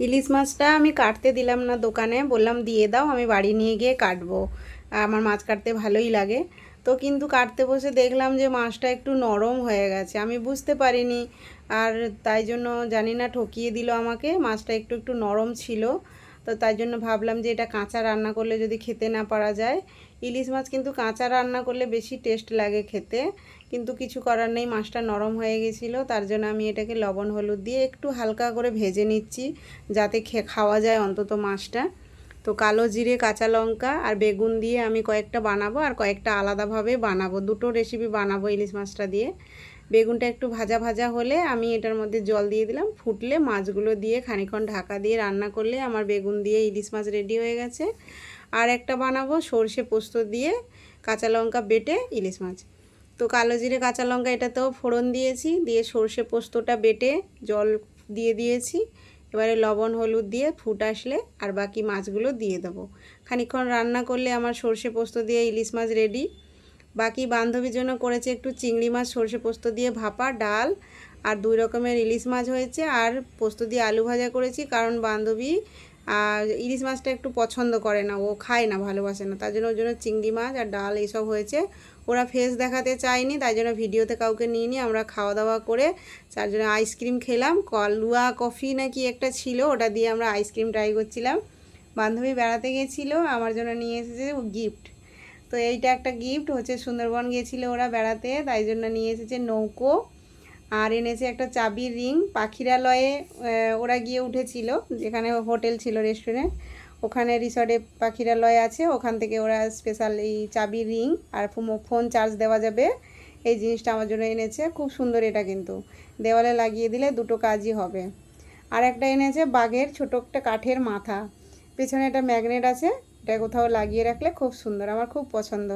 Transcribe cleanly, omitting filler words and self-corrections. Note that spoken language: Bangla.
ইলিশ মাছটা আমি কাটতে দিলাম না দোকানে, বললাম দিয়ে দাও, আমি বাড়ি নিয়ে গিয়ে কাটবো। আমার মাছ কাটতে ভালোই লাগে। তো কিন্তু কাটতে বসে দেখলাম যে মাছটা একটু নরম হয়ে গেছে, আমি বুঝতে পারিনি। আর তাই জন্য জানি না ঠকিয়ে দিল আমাকে, মাছটা একটু একটু নরম ছিল। তো তাই জন্য ভাবলাম যে এটা কাঁচা রান্না করলে যদি খেতে না পারা যায়। ইলিশ মাছ কিন্তু কাঁচা রান্না করলে বেশি টেস্ট লাগে খেতে, কিন্তু কিছু করার নেই, মাছটা নরম হয়ে গেছিলো। তার জন্য আমি এটাকে লবণ হলুদ দিয়ে একটু হালকা করে ভেজে নিচ্ছি, যাতে খাওয়া যায় অন্তত মাছটা। তো কালো জিরে, কাঁচা লঙ্কা আর বেগুন দিয়ে আমি কয়েকটা বানাবো, আর কয়েকটা আলাদাভাবে বানাবো, দুটো রেসিপি বানাবো ইলিশ মাছটা দিয়ে। বেগুনটা একটু ভাজা ভাজা হলে আমি এটার মধ্যে জল দিয়ে দিলাম, ফুটলে মাছগুলো দিয়ে খানিকক্ষণ ঢাকা দিয়ে রান্না করলে আমার বেগুন দিয়ে ইলিশ মাছ রেডি হয়ে গেছে। আর একটা বানাবো সর্ষে পোস্ত দিয়ে কাঁচা লঙ্কা বেটে ইলিশ মাছ। তো কালো জিরে, কাঁচা লঙ্কা এটাতেও ফোড়ন দিয়েছি, দিয়ে সর্ষে পোস্তটা বেটে জল দিয়ে দিয়েছি। এবারে লবণ হলুদ দিয়ে ফুট আসলে আর বাকি মাছগুলো দিয়ে দেবো। খানিকক্ষণ রান্না করলে আমার সর্ষে পোস্ত দিয়ে ইলিশ মাছ রেডি। বাকি বান্ধবীর জন্য করেছে একটু চিংড়ি মাছ সর্ষে পোস্ত দিয়ে ভাপা, ডাল আর 2 রকমের ইলিশ মাছ হয়েছে, আর পোস্ত দিয়ে আলু ভাজা করেছি, কারণ বান্ধবী ইলিশ মাছটা একটু পছন্দ করে না, ও খায় না, ভালোবাসে না, তার জন্য ওর জন্য চিংড়ি মাছ আর ডাল এইসব হয়েছে। ওরা ফেস দেখাতে চায়নি, তাই জন্য ভিডিওতে কাউকে নিয়ে নিয়ে আমরা খাওয়া দাওয়া করে তার জন্য আইসক্রিম খেলাম, লুয়া কফি নাকি একটা ছিল, ওটা দিয়ে আমরা আইসক্রিম ট্রাই করছিলাম। বান্ধবী বেড়াতে গেছিলো, আমার জন্য নিয়ে এসেছে গিফট। তো এইটা একটা গিফট হচ্ছে, সুন্দরবন গিয়েছিল ওরা বেড়াতে, তাই জন্য নিয়ে এসেছে নৌকো, আর এনেছে একটা চাবির রিং। পাখিরালয়ে ওরা গিয়ে উঠেছিল, যেখানে হোটেল ছিল, রেস্টুরেন্ট, ওখানে রিসর্টে পাখিরালয় আছে, ওখান থেকে ওরা স্পেশাল এই চাবির রিং আর ফোন চার্জ দেওয়া যাবে এই জিনিসটা আমার জন্য এনেছে। খুব সুন্দর এটা, কিন্তু দেওয়ালে লাগিয়ে দিলে দুটো কাজই হবে। আর একটা এনেছে বাঘের ছোটো একটা কাঠের মাথা, পেছনে একটা ম্যাগনেট আছে, এটা কোথাও লাগিয়ে রাখলে খুব সুন্দর, আমার খুব পছন্দ।